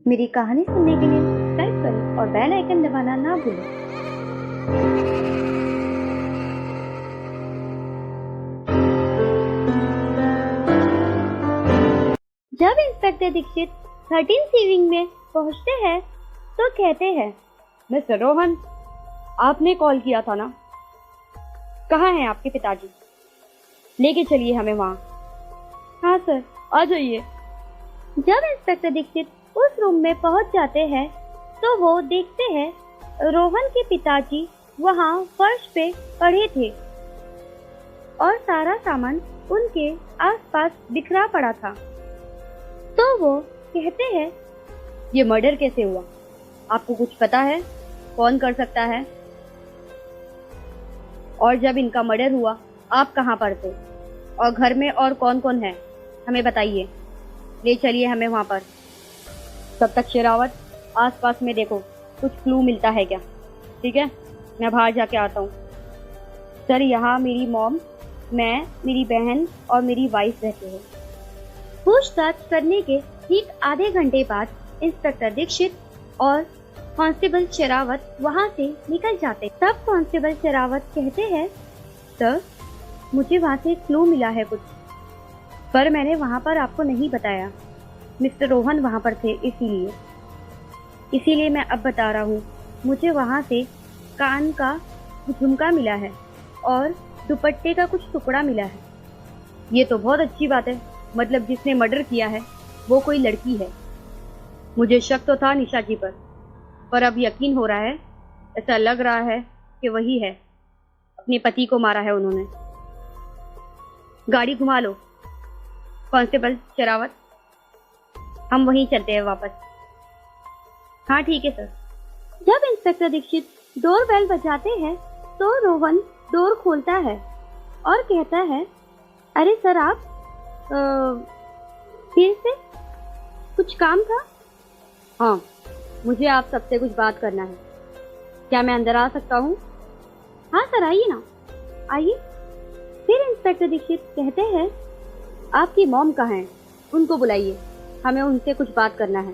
मेरी कहानी सुनने के लिए सब्सक्राइब करें और बेल आइकन दबाना ना भूलें। जब इंस्पेक्टर दीक्षित 13 सी विंग में पहुंचते हैं तो कहते हैं, मिस्टर रोहन, आपने कॉल किया था ना? कहाँ हैं आपके पिताजी? लेके चलिए हमें वहाँ। हाँ सर। आ जाइए। जब इंस्पेक्टर दीक्षित उस रूम में पहुंच जाते हैं तो वो देखते हैं रोहन के पिताजी वहाँ फर्श पे पड़े थे और सारा सामान उनके आसपास बिखरा पड़ा था। तो वो कहते हैं, ये मर्डर कैसे हुआ? आपको कुछ पता है? कौन कर सकता है? और जब इनका मर्डर हुआ आप कहाँ पर थे? और घर में और कौन कौन है? हमें बताइए। ले चलिए हमें वहाँ पर। तब तक शेरावत, आसपास में देखो, कुछ क्लू मिलता है क्या? ठीक है, मैं बाहर जाके आता हूँ। सर, यहाँ मेरी मॉम, मैं, मेरी बहन और मेरी वाइफ रहते हैं। पूछताछ करने के ठीक आधे घंटे बाद इंस्पेक्टर दीक्षित और कांस्टेबल शेरावत वहां से निकल जाते। तब कांस्टेबल शेरावत कहते हैं, सर, मुझे वहां से क्लू मिला है कुछ, पर मैंने वहां पर आपको नहीं बताया। मिस्टर रोहन वहां पर थे, इसीलिए मैं अब बता रहा हूँ। मुझे वहां से कान का झुमका मिला है और दुपट्टे का कुछ टुकड़ा मिला है। ये तो बहुत अच्छी बात है, मतलब जिसने मर्डर किया है वो कोई लड़की है। मुझे शक तो था निशा जी पर अब यकीन हो रहा है, ऐसा लग रहा है कि वही है। अपने पति को मारा है उन्होंने। गाड़ी घुमा लो कांस्टेबल शेरावत, हम वहीं चलते हैं वापस। हाँ ठीक है सर। जब इंस्पेक्टर दीक्षित डोर बेल बजाते हैं तो रोहन डोर खोलता है और कहता है, अरे सर, आप फिर से कुछ काम था? हाँ, मुझे आप सबसे कुछ बात करना है। क्या मैं अंदर आ सकता हूँ? हाँ सर, आइए ना, आइए। फिर इंस्पेक्टर दीक्षित कहते हैं, आपकी मॉम कहाँ हैं? उनको बुलाइए, हमें उनसे कुछ बात करना है।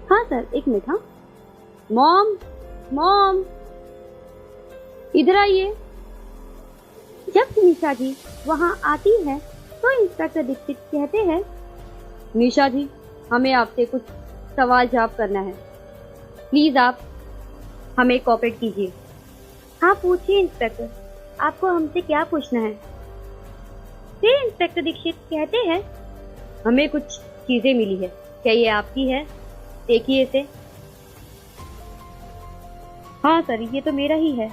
हाँ सर, एक मिनट। हाँ, मॉम, मॉम, इधर आइए। जब निशा जी वहाँ आती है तो इंस्पेक्टर दीक्षित कहते हैं, निशा जी, हमें आपसे कुछ सवाल जवाब करना है। प्लीज आप हमें कोऑपरेट कीजिए। हाँ पूछिए इंस्पेक्टर, आपको हमसे क्या पूछना है? फिर इंस्पेक्टर दीक्षित कहते हैं, हमें कुछ चीजें मिली है, क्या ये आपकी है? देखिए इसे। हाँ सर, ये तो मेरा ही है।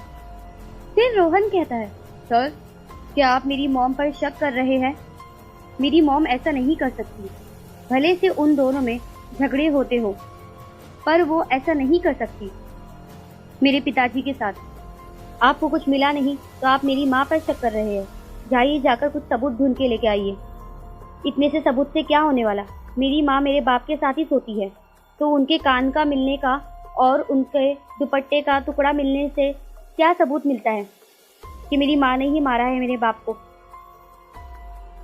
फिर रोहन कहता है, सर, क्या आप मेरी मॉम पर शक कर रहे हैं? मेरी मॉम ऐसा नहीं कर सकती। भले से उन दोनों में झगड़े होते हो, पर वो ऐसा नहीं कर सकती मेरे पिताजी के साथ। आपको कुछ मिला नहीं तो आप मेरी माँ पर शक कर रहे हैं। जाइए, जाकर कुछ सबूत ढूंढ के लेके आइए। इतने से सबूत से क्या होने वाला? मेरी माँ मेरे बाप के साथ ही सोती है, तो उनके कान का मिलने का और उनके दुपट्टे का टुकड़ा मिलने से क्या सबूत मिलता है कि मेरी माँ ने ही मारा है मेरे बाप को?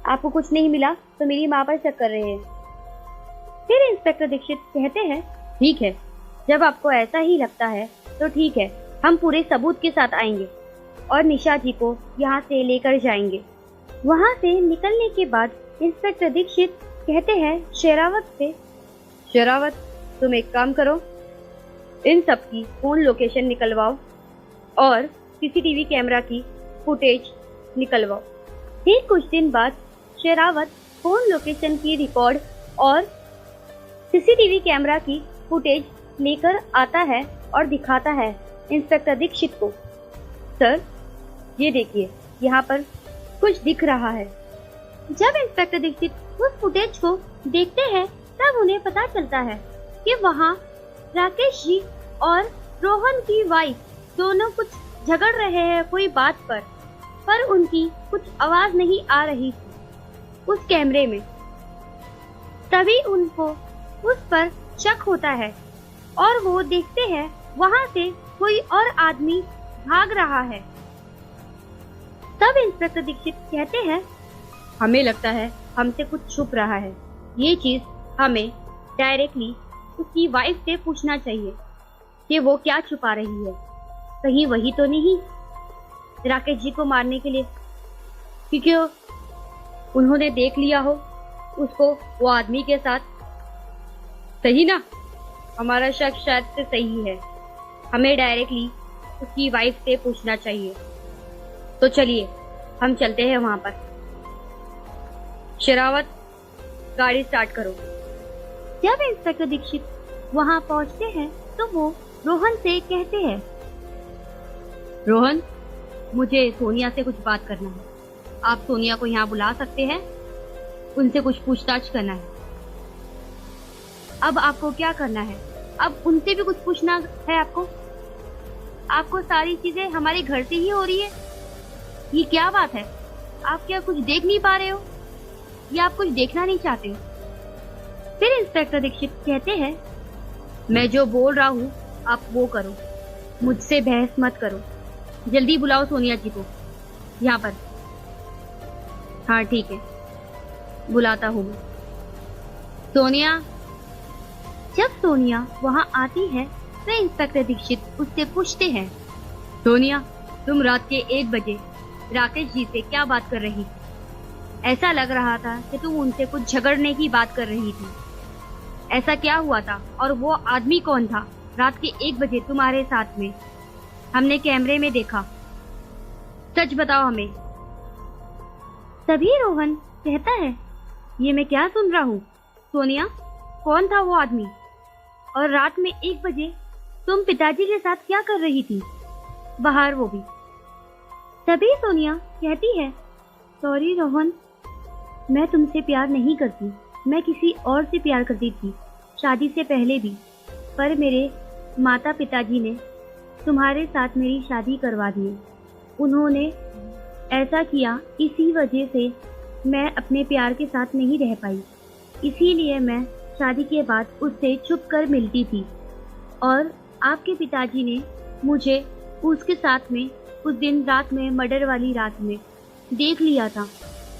आपको कुछ नहीं मिला तो मेरी माँ पर शक कर रहे हैं। फिर इंस्पेक्टर दीक्षित कहते हैं, ठीक है, जब आपको ऐसा ही लगता है तो ठीक है, हम पूरे सबूत के साथ आएंगे और निशा जी को यहाँ से लेकर जाएंगे। वहाँ से निकलने के बाद इंस्पेक्टर दीक्षित कहते हैं शेरावत से, शेरावत, तुम एक काम करो, इन सब की फोन लोकेशन निकलवाओ और सीसीटीवी कैमरा की फुटेज निकलवाओ। ठीक कुछ दिन बाद शेरावत फोन लोकेशन की रिकॉर्ड और सीसीटीवी कैमरा की फुटेज लेकर आता है और दिखाता है इंस्पेक्टर दीक्षित को। सर, ये देखिए, यहाँ पर कुछ दिख रहा है। जब इंस्पेक्टर दीक्षित उस फुटेज को देखते हैं तब उन्हें पता चलता है कि वहाँ राकेश जी और रोहन की वाइफ दोनों कुछ झगड़ रहे हैं कोई बात पर उनकी कुछ आवाज नहीं आ रही थी उस कैमरे में। तभी उनको उस पर शक होता है और वो देखते हैं वहाँ से कोई और आदमी भाग रहा है। तब इंस्पेक्टर दीक्षित कहते हैं, हमें लगता है हमसे कुछ छुप रहा है। ये चीज हमें डायरेक्टली उसकी वाइफ से पूछना चाहिए कि वो क्या छुपा रही है। कहीं वही तो नहीं राकेश जी को मारने के लिए, क्योंकि उन्होंने देख लिया हो उसको वो आदमी के साथ। सही ना? हमारा शक शायद से सही है। हमें डायरेक्टली उसकी वाइफ से पूछना चाहिए। तो चलिए हम चलते हैं वहां पर। शेरावत, गाड़ी स्टार्ट करो। जब इंस्पेक्टर दीक्षित वहां पहुंचते हैं तो वो रोहन से कहते हैं, रोहन, मुझे सोनिया से कुछ बात करना है। आप सोनिया को यहाँ बुला सकते हैं, उनसे कुछ पूछताछ करना है। अब आपको क्या करना है? अब उनसे भी कुछ पूछना है आपको? आपको सारी चीजें हमारे घर से ही हो रही है। ये क्या बात है? आप क्या कुछ देख नहीं पा रहे हो या आप कुछ देखना नहीं चाहते हो? फिर इंस्पेक्टर दीक्षित कहते हैं, मैं जो बोल रहा हूँ आप वो करो, मुझसे बहस मत करो। जल्दी बुलाओ सोनिया जी को यहाँ पर। हाँ ठीक है, बुलाता हूँ मैं। सोनिया। जब सोनिया वहाँ आती है तो इंस्पेक्टर दीक्षित उससे पूछते हैं, सोनिया, तुम रात के 1 बजे राकेश जी से क्या बात कर रही? ऐसा लग रहा था कि तुम उनसे कुछ झगड़ने की बात कर रही थी। ऐसा क्या हुआ था और वो आदमी कौन था रात के 1 बजे तुम्हारे साथ में? हमने कैमरे में देखा। सच बताओ हमें। तभी रोहन कहता है, ये मैं क्या सुन रहा हूँ? सोनिया, कौन था वो आदमी? और रात में 1 बजे तुम पिताजी के साथ क्या कर रही थी बाहर, वो भी? तभी सोनिया कहती है, सॉरी रोहन, मैं तुमसे प्यार नहीं करती। मैं किसी और से प्यार करती थी, शादी से पहले भी। पर मेरे माता पिताजी ने तुम्हारे साथ मेरी शादी करवा दी। उन्होंने ऐसा किया, इसी वजह से मैं अपने प्यार के साथ नहीं रह पाई। इसीलिए मैं शादी के बाद उससे छुप कर मिलती थी। और आपके पिताजी ने मुझे उसके साथ में उस दिन रात में, मर्डर वाली रात में देख लिया था।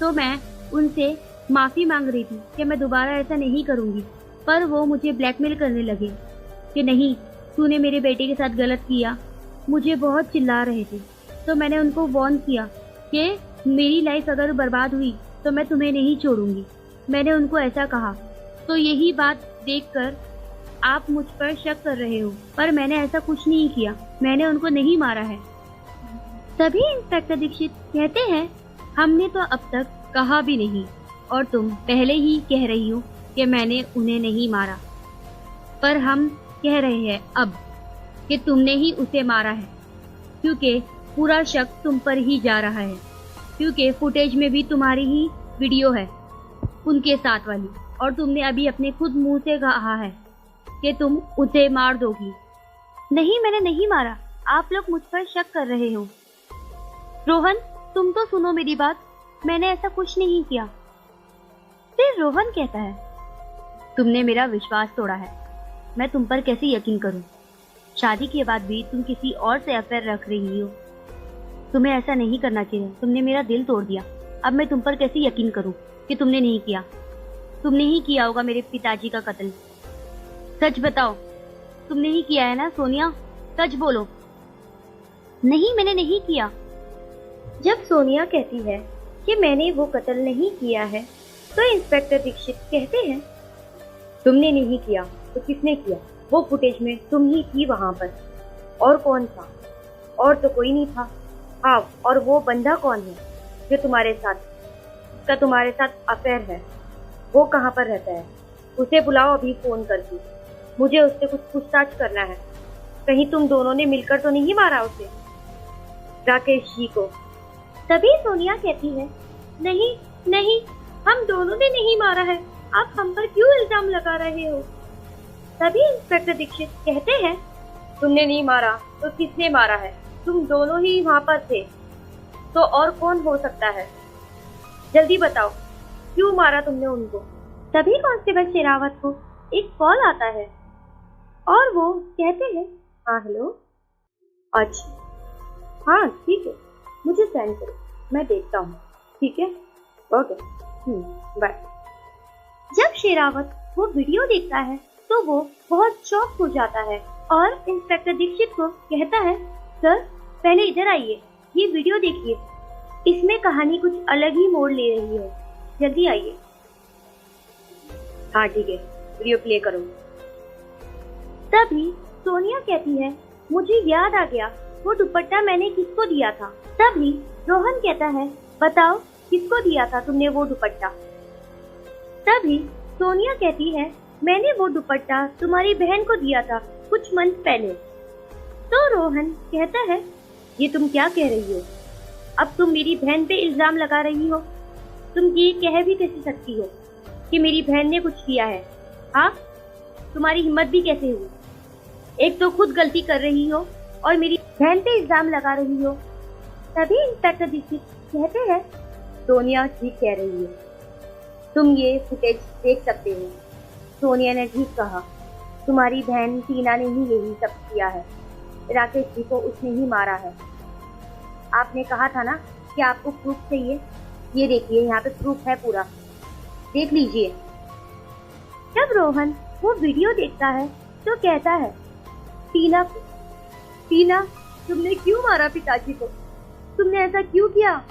तो मैं उनसे माफ़ी मांग रही थी कि मैं दोबारा ऐसा नहीं करूँगी। पर वो मुझे ब्लैकमेल करने लगे कि नहीं, तूने मेरे बेटे के साथ गलत किया। मुझे बहुत चिल्ला रहे थे। तो मैंने उनको वार्न किया कि मेरी लाइफ अगर बर्बाद हुई तो मैं तुम्हें नहीं छोड़ूंगी। मैंने उनको ऐसा कहा। तो यही बात देखकर आप मुझ पर शक कर रहे हो, पर मैंने ऐसा कुछ नहीं किया। मैंने उनको नहीं मारा है। तभी इंस्पेक्टर दीक्षित कहते हैं, हमने तो अब तक कहा भी नहीं और तुम पहले ही कह रही हो कि मैंने उन्हें नहीं मारा। पर हम कह रहे हैं अब कि तुमने ही उसे मारा है, क्योंकि पूरा शक तुम पर ही जा रहा है। क्योंकि फुटेज में भी तुम्हारी ही वीडियो है उनके साथ वाली, और तुमने अभी अपने खुद मुंह से कहा है कि तुम उसे मार दोगी। नहीं, मैंने नहीं मारा। आप लोग मुझ पर शक कर रहे हो। रोहन, तुम तो सुनो मेरी बात। मैंने ऐसा कुछ नहीं किया। फिर रोहन कहता है, तुमने मेरा विश्वास तोड़ा है। मैं तुम पर कैसे यकीन करूं? शादी के बाद भी तुम किसी और से अफेयर रख रही हो। तुम्हें ऐसा नहीं करना चाहिए। तुमने मेरा दिल तोड़ दिया। अब मैं तुम पर कैसे यकीन करूं कि तुमने नहीं किया? तुमने ही किया होगा मेरे पिताजी का कत्ल। सच बताओ, तुमने ही किया है ना सोनिया? सच बोलो। नहीं, मैंने नहीं किया। जब सोनिया कहती है कि मैंने वो कत्ल नहीं किया है, तो इंस्पेक्टर दीक्षित कहते हैं, तुमने नहीं किया तो किसने किया? वो फुटेज में तुम ही थी वहां पर। और कौन था? और तो कोई नहीं था। हाँ, और वो बंदा कौन है जो तुम्हारे साथ अफेयर है? वो कहाँ पर रहता है? उसे बुलाओ अभी फोन करके। मुझे उससे कुछ पूछताछ करना है। कहीं तुम दोनों ने मिलकर तो नहीं मारा उसे, राकेश जी को? तभी सोनिया कहती है, नहीं नहीं, हम दोनों ने नहीं मारा है। आप हम पर क्यों इल्जाम लगा रहे हो? तभी इंस्पेक्टर दीक्षित कहते हैं, तुमने नहीं मारा तो किसने मारा है? तुम दोनों ही वहां पर थे, तो और कौन हो सकता है? जल्दी बताओ, क्यों मारा तुमने उनको? तभी कांस्टेबल शेरावत को एक कॉल आता है और वो कहते हैं, हाँ हेलो, अच्छा हाँ ठीक है, मुझे सेंड करो, मैं देखता हूँ। ठीक है, ओके, बाय। जब शेरावत वो वीडियो देखता है तो वो बहुत शॉक हो जाता है और इंस्पेक्टर दीक्षित को कहता है, सर पहले इधर आइए, ये वीडियो देखिए, इसमें कहानी कुछ अलग ही मोड़ ले रही है, जल्दी आइए। हाँ ठीक है, वीडियो प्ले करो। तभी सोनिया कहती है, मुझे याद आ गया, वो दुपट्टा मैंने किसको दिया था। तभी रोहन कहता है, बताओ किसको दिया था तुमने वो दुपट्टा। तभी सोनिया कहती है, मैंने वो दुपट्टा तुम्हारी बहन को दिया था कुछ मंथ पहले। तो रोहन कहता है, ये तुम क्या कह रही हो, अब तुम मेरी बहन पे इल्जाम लगा रही हो, तुम ये कह भी कैसे सकती हो कि मेरी बहन ने कुछ किया है। हाँ, तुम्हारी हिम्मत भी कैसे हुई, एक तो खुद गलती कर रही हो और मेरी बहन पे इल्जाम लगा रही हो। तभी इंस्पेक्टर दीक्षित कहते हैं, सोनिया ठीक कह रही है, तुम ये फुटेज देख सकते हो। सोनिया ने ठीक कहा, तुम्हारी बहन टीना ने ही यही सब किया है, राकेश जी को उसने ही मारा है। आपने कहा था ना कि आपको प्रूफ चाहिए, ये देखिए यहाँ पे प्रूफ है पूरा, देख लीजिए। जब रोहन वो वीडियो देखता है तो कहता है, टीना तुमने क्यों मारा पिताजी को, तुमने ऐसा क्यों किया?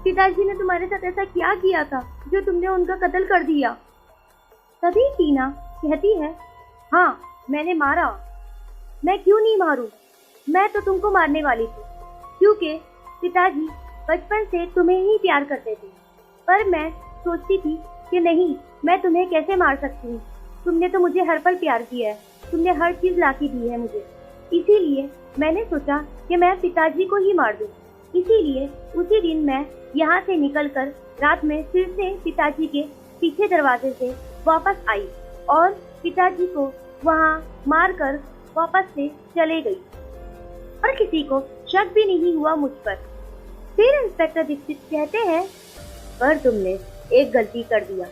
पिताजी ने तुम्हारे साथ ऐसा क्या किया था जो तुमने उनका कत्ल कर दिया? तभी टीना कहती है, हाँ मैंने मारा, मैं क्यों नहीं मारूं, मैं तो तुमको मारने वाली थी, क्योंकि पिताजी बचपन से तुम्हें ही प्यार करते थे। पर मैं सोचती थी कि नहीं, मैं तुम्हें कैसे मार सकती हूँ, तुमने तो मुझे हर पल प्यार किया है, तुमने हर चीज लाके दी है मुझे, इसीलिए मैंने सोचा कि मैं पिताजी को ही मार दूं। इसीलिए उसी दिन मैं यहाँ से निकलकर रात में फिर से पिताजी के पीछे दरवाजे से वापस आई और पिताजी को वहाँ मारकर वापस से चले गई और किसी को शक भी नहीं हुआ मुझ पर। फिर इंस्पेक्टर दीक्षित कहते हैं, पर तुमने एक गलती कर दिया,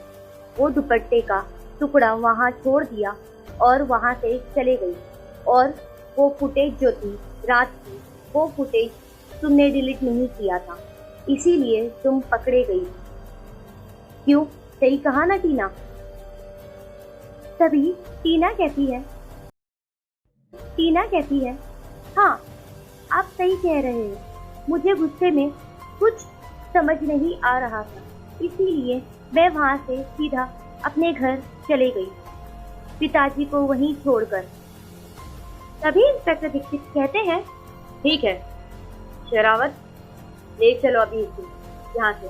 वो दुपट्टे का टुकड़ा वहाँ छोड़ दिया और वहाँ से चले गई, और वो फुटेज जो थी रात की, वो फुटेज तुमने डिलीट नहीं किया था, इसीलिए तुम पकड़े गई। क्यों, सही कहा ना टीना। तभी टीना कहती है, हाँ आप सही कह रहे हैं, मुझे गुस्से में कुछ समझ नहीं आ रहा था, इसीलिए मैं वहाँ से सीधा अपने घर चले गई, पिताजी को वहीं छोड़कर। तभी इंस्पेक्टर दीक्षित कहते हैं, ठीक है शरावत, ले चलो अभी इसे यहाँ से।